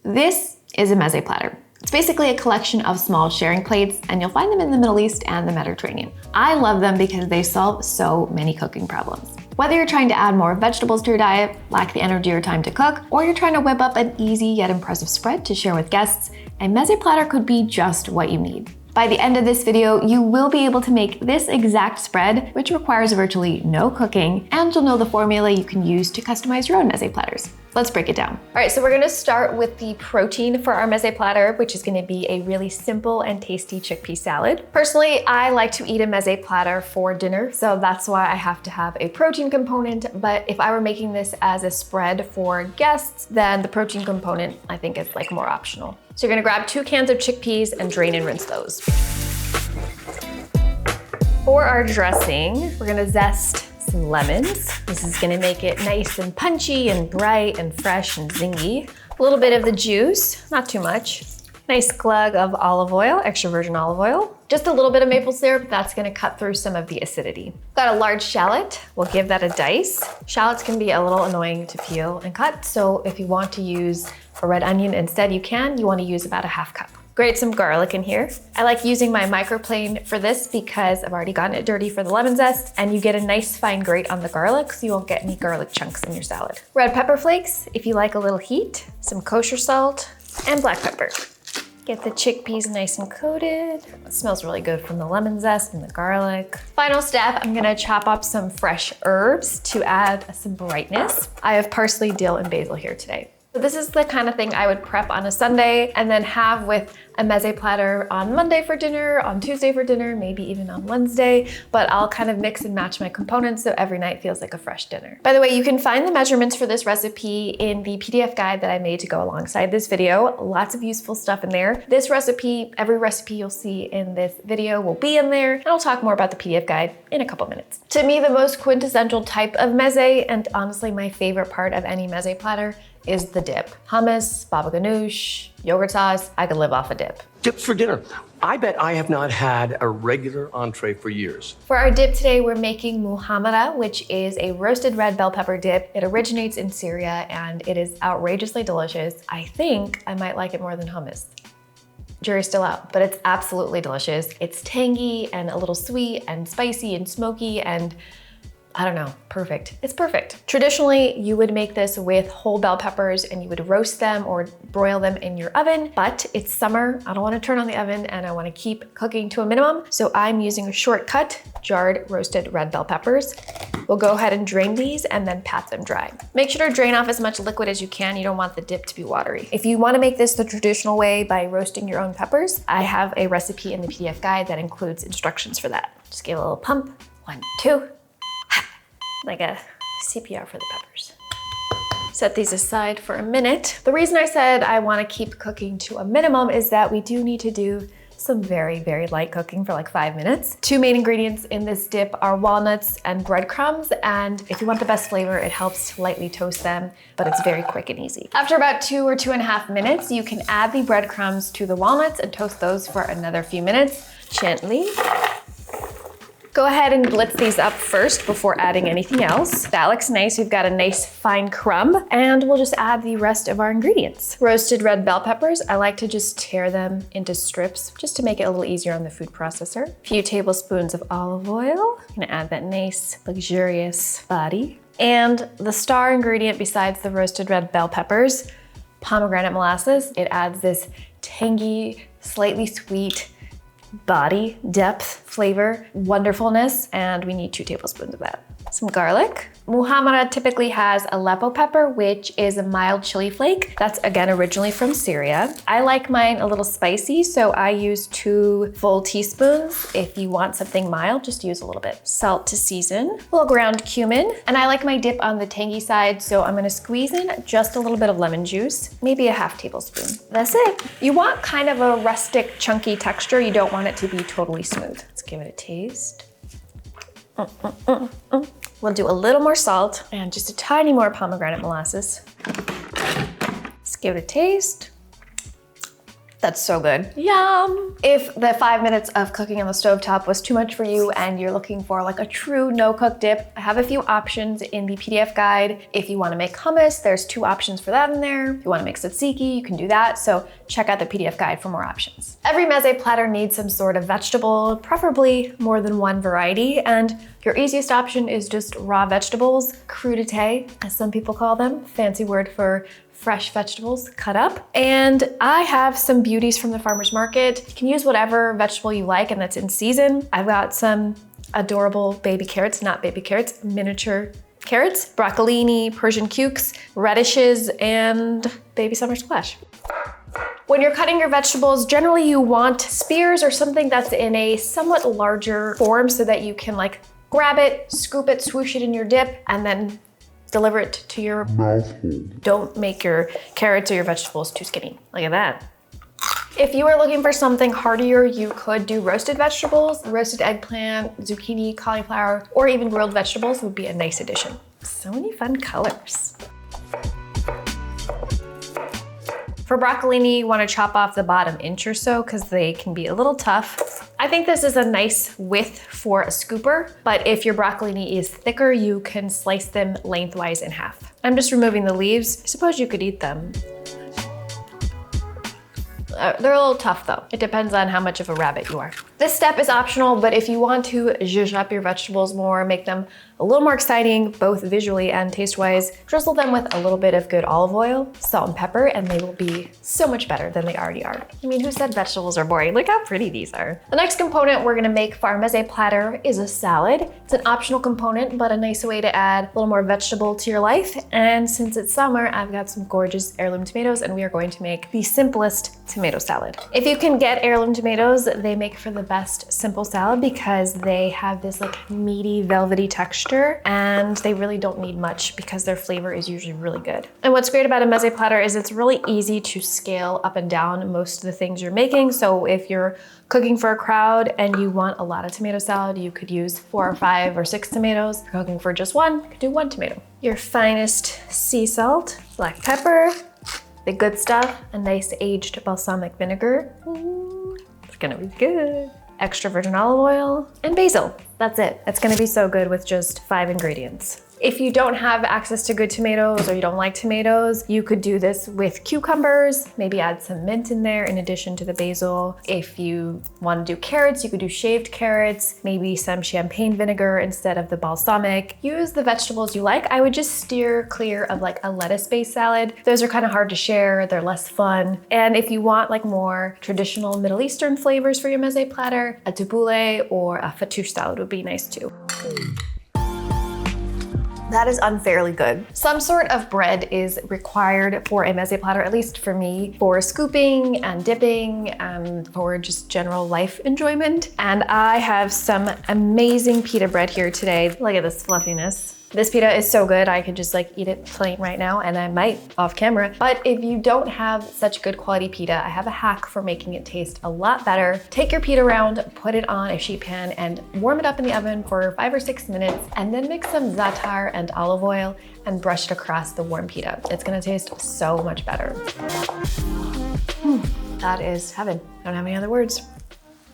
This is a mezze platter. It's basically a collection of small sharing plates, and you'll find them in the Middle East and the Mediterranean. I love them because they solve so many cooking problems. Whether you're trying to add more vegetables to your diet, lack the energy or time to cook, or you're trying to whip up an easy yet impressive spread to share with guests, a mezze platter could be just what you need. By the end of this video, you will be able to make this exact spread, which requires virtually no cooking, and you'll know the formula you can use to customize your own mezze platters. Let's break it down. All right, so we're gonna start with the protein for our mezze platter, which is gonna be a really simple and tasty chickpea salad. Personally, I like to eat a mezze platter for dinner, so that's why I have to have a protein component. But if I were making this as a spread for guests, then the protein component I think is like more optional. So you're gonna grab 2 cans of chickpeas and drain and rinse those. For our dressing, we're gonna zest some lemons. This is gonna make it nice and punchy and bright and fresh and zingy. A little bit of the juice, not too much. Nice glug of olive oil, extra virgin olive oil. Just a little bit of maple syrup, that's gonna cut through some of the acidity. Got a large shallot, we'll give that a dice. Shallots can be a little annoying to peel and cut, so if you want to use a red onion instead, you can. You wanna use about a ½ cup. Grate some garlic in here. I like using my microplane for this because I've already gotten it dirty for the lemon zest, and you get a nice fine grate on the garlic so you won't get any garlic chunks in your salad. Red pepper flakes, if you like a little heat, some kosher salt, and black pepper. Get the chickpeas nice and coated. It smells really good from the lemon zest and the garlic. Final step, I'm gonna chop up some fresh herbs to add some brightness. I have parsley, dill, and basil here today. So this is the kind of thing I would prep on a Sunday and then have with a mezze platter on Monday for dinner, on Tuesday for dinner, maybe even on Wednesday, but I'll kind of mix and match my components so every night feels like a fresh dinner. By the way, you can find the measurements for this recipe in the PDF guide that I made to go alongside this video. Lots of useful stuff in there. This recipe, every recipe you'll see in this video will be in there, and I'll talk more about the PDF guide in a couple minutes. To me, the most quintessential type of mezze, and honestly my favorite part of any mezze platter, is the dip. Hummus, baba ganoush, yogurt sauce, I could live off a dip. Dips for dinner. I bet I have not had a regular entree for years. For our dip today, we're making muhammara, which is a roasted red bell pepper dip. It originates in Syria and it is outrageously delicious. I think I might like it more than hummus. Jury's still out, but it's absolutely delicious. It's tangy and a little sweet and spicy and smoky and I don't know, perfect. It's perfect. Traditionally, you would make this with whole bell peppers and you would roast them or broil them in your oven, but it's summer. I don't wanna turn on the oven and I wanna keep cooking to a minimum. So I'm using a shortcut, jarred roasted red bell peppers. We'll go ahead and drain these and then pat them dry. Make sure to drain off as much liquid as you can. You don't want the dip to be watery. If you wanna make this the traditional way by roasting your own peppers, I have a recipe in the PDF guide that includes instructions for that. Just give it a little pump, 1, 2. Like a CPR for the peppers. Set these aside for a minute. The reason I said I want to keep cooking to a minimum is that we do need to do some very, very light cooking for like 5 minutes. 2 main ingredients in this dip are walnuts and breadcrumbs, and if you want the best flavor, it helps to lightly toast them, but it's very quick and easy. After about 2 or 2.5 minutes, you can add the breadcrumbs to the walnuts and toast those for another few minutes, gently. Go ahead and blitz these up first before adding anything else. That looks nice. We've got a nice fine crumb, and we'll just add the rest of our ingredients. Roasted red bell peppers, I like to just tear them into strips just to make it a little easier on the food processor. A few tablespoons of olive oil. I'm gonna add that nice, luxurious body. And the star ingredient besides the roasted red bell peppers, pomegranate molasses. It adds this tangy, slightly sweet, body, depth, flavor, wonderfulness, and we need 2 tablespoons of that. Some garlic. Muhammara typically has Aleppo pepper, which is a mild chili flake. That's again originally from Syria. I like mine a little spicy, so I use 2 full teaspoons. If you want something mild, just use a little bit. Salt to season, a little ground cumin, and I like my dip on the tangy side, so I'm gonna squeeze in just a little bit of lemon juice, maybe a ½ tablespoon. That's it. You want kind of a rustic, chunky texture. You don't want it to be totally smooth. Let's give it a taste. We'll do a little more salt and just a tiny more pomegranate molasses. Let's give it a taste. That's so good. Yum! If the 5 minutes of cooking on the stovetop was too much for you and you're looking for like a true no-cook dip, I have a few options in the PDF guide. If you want to make hummus, there's 2 options for that in there. If you want to make tzatziki, you can do that. So check out the PDF guide for more options. Every mezze platter needs some sort of vegetable, preferably more than one variety, and your easiest option is just raw vegetables, crudité, as some people call them, fancy word for fresh vegetables cut up. And I have some beauties from the farmer's market. You can use whatever vegetable you like and that's in season. I've got some adorable baby carrots, not baby carrots, miniature carrots, broccolini, Persian cukes, radishes, and baby summer squash. When you're cutting your vegetables, generally you want spears or something that's in a somewhat larger form so that you can like grab it, scoop it, swoosh it in your dip, and then deliver it to your mouth. Don't make your carrots or your vegetables too skinny. Look at that. If you are looking for something heartier, you could do roasted vegetables. Roasted eggplant, zucchini, cauliflower, or even grilled vegetables would be a nice addition. So many fun colors. For broccolini, you want to chop off the bottom inch or so because they can be a little tough. I think this is a nice width for a scooper, but if your broccolini is thicker, you can slice them lengthwise in half. I'm just removing the leaves. I suppose you could eat them. They're a little tough though. It depends on how much of a rabbit you are. This step is optional, but if you want to zhuzh up your vegetables more, make them a little more exciting, both visually and taste-wise, drizzle them with a little bit of good olive oil, salt and pepper, and they will be so much better than they already are. I mean, who said vegetables are boring? Look how pretty these are. The next component we're gonna make for our mezze platter is a salad. It's an optional component, but a nice way to add a little more vegetable to your life. And since it's summer, I've got some gorgeous heirloom tomatoes, and we are going to make the simplest tomato salad. If you can get heirloom tomatoes, they make for the best simple salad because they have this like meaty, velvety texture, and they really don't need much because their flavor is usually really good. And what's great about a mezze platter is it's really easy to scale up and down most of the things you're making. So if you're cooking for a crowd and you want a lot of tomato salad, you could use 4 or 5 or 6 tomatoes. If you're cooking for just one, you could do 1 tomato. Your finest sea salt, black pepper, the good stuff, a nice aged balsamic vinegar. Ooh, it's gonna be good. Extra virgin olive oil, and basil. That's it. It's gonna be so good with just 5 ingredients. If you don't have access to good tomatoes or you don't like tomatoes, you could do this with cucumbers, maybe add some mint in there in addition to the basil. If you want to do carrots, you could do shaved carrots, maybe some champagne vinegar instead of the balsamic. Use the vegetables you like. I would just steer clear of like a lettuce-based salad. Those are kind of hard to share, they're less fun. And if you want like more traditional Middle Eastern flavors for your mezze platter, a tabbouleh or a fattoush salad would be nice too. That is unfairly good. Some sort of bread is required for a mezze platter, at least for me, for scooping and dipping and for just general life enjoyment. And I have some amazing pita bread here today. Look at this fluffiness. This pita is so good, I could just like eat it plain right now, and I might off camera. But if you don't have such good quality pita, I have a hack for making it taste a lot better. Take your pita round, put it on a sheet pan, and warm it up in the oven for 5 or 6 minutes, and then mix some za'atar and olive oil and brush it across the warm pita. It's gonna taste so much better. That is heaven. Don't have any other words.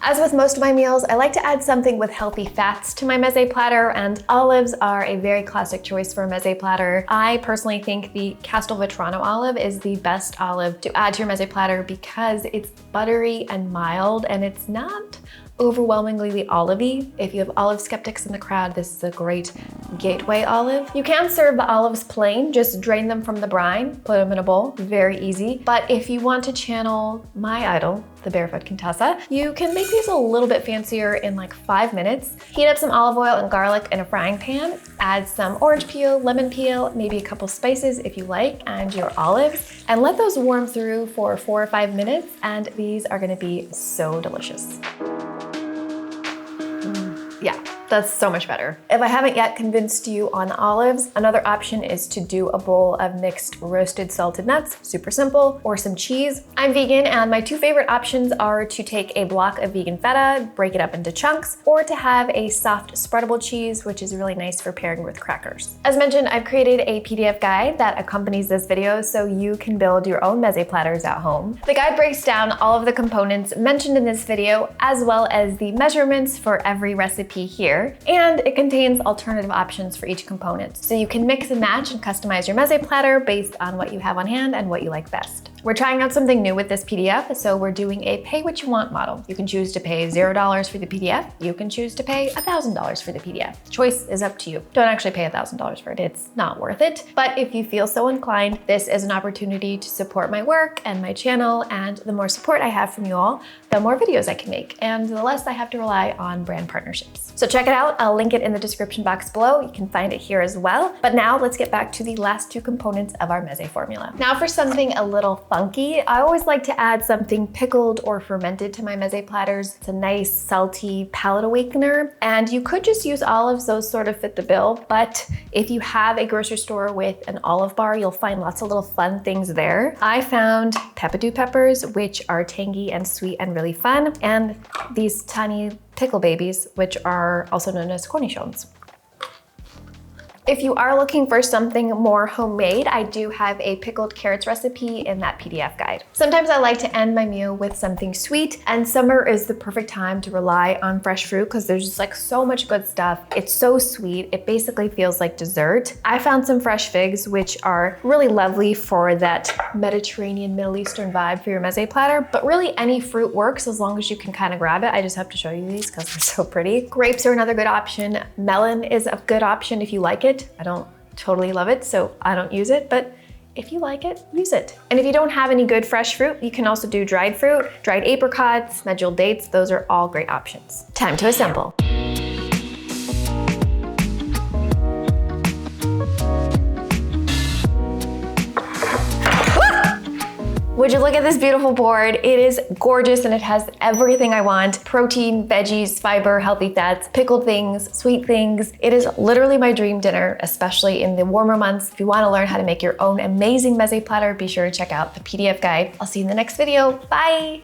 As with most of my meals, I like to add something with healthy fats to my mezze platter, and olives are a very classic choice for a mezze platter. I personally think the Castelvetrano olive is the best olive to add to your mezze platter because it's buttery and mild, and it's not overwhelmingly olivey. If you have olive skeptics in the crowd, this is a great gateway olive. You can serve the olives plain, just drain them from the brine, put them in a bowl, very easy. But if you want to channel my idol, the Barefoot Contessa, you can make these a little bit fancier in like 5 minutes. Heat up some olive oil and garlic in a frying pan, add some orange peel, lemon peel, maybe a couple spices if you like, and your olives, and let those warm through for 4 or 5 minutes, and these are gonna be so delicious. Yeah, That's so much better. If I haven't yet convinced you on olives, another option is to do a bowl of mixed roasted salted nuts, super simple, or some cheese. I'm vegan, and my two favorite options are to take a block of vegan feta, break it up into chunks, or to have a soft spreadable cheese, which is really nice for pairing with crackers. As mentioned, I've created a PDF guide that accompanies this video so you can build your own mezze platters at home. The guide breaks down all of the components mentioned in this video, as well as the measurements for every recipe here, and it contains alternative options for each component. So you can mix and match and customize your mezze platter based on what you have on hand and what you like best. We're trying out something new with this PDF, so we're doing a pay what you want model. You can choose to pay $0 for the PDF. You can choose to pay $1,000 for the PDF. Choice is up to you. Don't actually pay $1,000 for it. It's not worth it. But if you feel so inclined, this is an opportunity to support my work and my channel, and the more support I have from you all, the more videos I can make, and the less I have to rely on brand partnerships. So check it out. I'll link it in the description box below. You can find it here as well. But now let's get back to the last two components of our mezze formula. Now for something a little funky, I always like to add something pickled or fermented to my mezze platters. It's a nice salty palate awakener, and you could just use olives. Those sort of fit the bill, but if you have a grocery store with an olive bar, you'll find lots of little fun things there. I found peppadew peppers, which are tangy and sweet and really fun, and these tiny pickle babies, which are also known as cornichons. If you are looking for something more homemade, I do have a pickled carrots recipe in that PDF guide. Sometimes I like to end my meal with something sweet, and summer is the perfect time to rely on fresh fruit because there's just like so much good stuff. It's so sweet, it basically feels like dessert. I found some fresh figs, which are really lovely for that Mediterranean, Middle Eastern vibe for your mezze platter, but really any fruit works as long as you can kind of grab it. I just have to show you these because they're so pretty. Grapes are another good option. Melon is a good option if you like it. I don't totally love it, so I don't use it, but if you like it, use it. And if you don't have any good fresh fruit, you can also do dried fruit, dried apricots, medjool dates. Those are all great options. Time to assemble. Would you look at this beautiful board? It is gorgeous and it has everything I want. Protein, veggies, fiber, healthy fats, pickled things, sweet things. It is literally my dream dinner, especially in the warmer months. If you want to learn how to make your own amazing mezze platter, be sure to check out the PDF guide. I'll see you in the next video. Bye!